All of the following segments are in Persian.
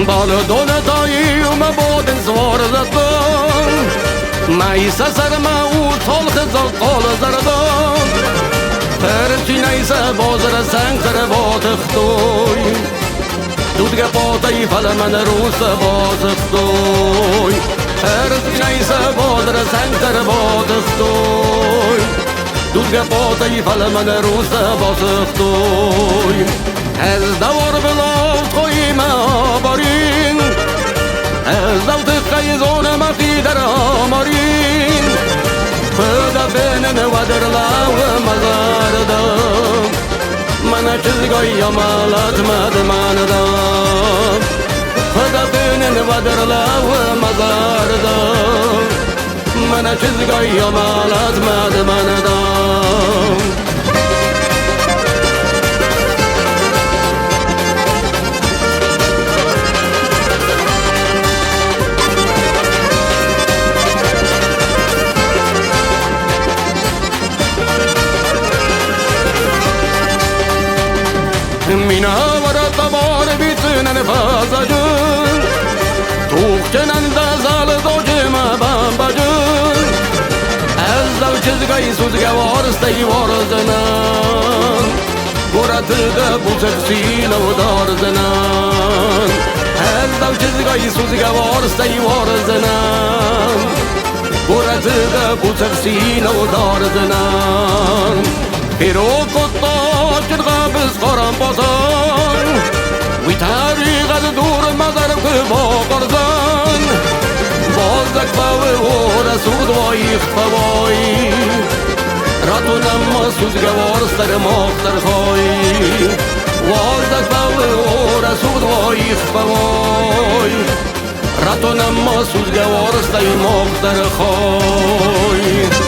بالدون دایم بودن زوار زدن نیسه سرما او تلخ زقال زردن هرچی نیسه بازر سنگتر باتختوی دودگه پاتای فل من روز بازختوی هرچی نیسه بازر سنگتر باتختوی دودگه پاتای فل من روز بازختوی از دوار بلاف خوی ما بارین از دوت خیزون مخی در آمارین خدا بینن و در لاو مزار دم من چیزگای مالات مدمان دم خدا بینن و در لاو مزار دم من چیزگای مالات مدمان دم مینا ورد بار بیتنن فازجون توخ کنن دزال دوجم بامبجون از دو چیزگای سوزگه وارستی وارزنن گرد ده بوزخسیل و دارزنن از دو چیزگای سوزگه وارستی وارزنن گرد ده بوزخسیل و دارزنن پیرو کتا قابز قرم بازن وی تاریخ از دور مدر که با قرزن بازدک باوی و رسود وای خفوای راتو نما سوزگوار سر مختر خوی بازدک باوی و رسود وای خفوای راتو نما سوزگوار سر مختر خوی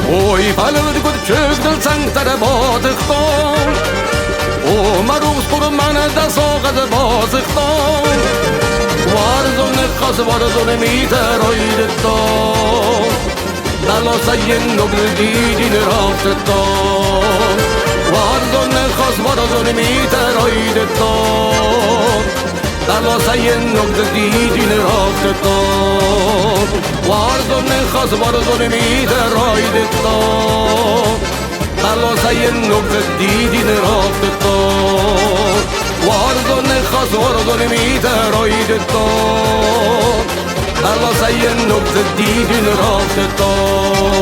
Oy falad gud çözdül sanktar bazıqtan O maruz kur mana da soğadı bazıqtan Var zone khas var zone miter oydettan Dalo sayın nogl didin raftettan Var zone khas var zone miter oydettan Dalo sayın nogl didin raftettan Var zone khas var zone miter oydettan Dalo sayın nogl didin raftettan Var zone khas var zone miter oydettan Dalo sayın nogl didin raftettan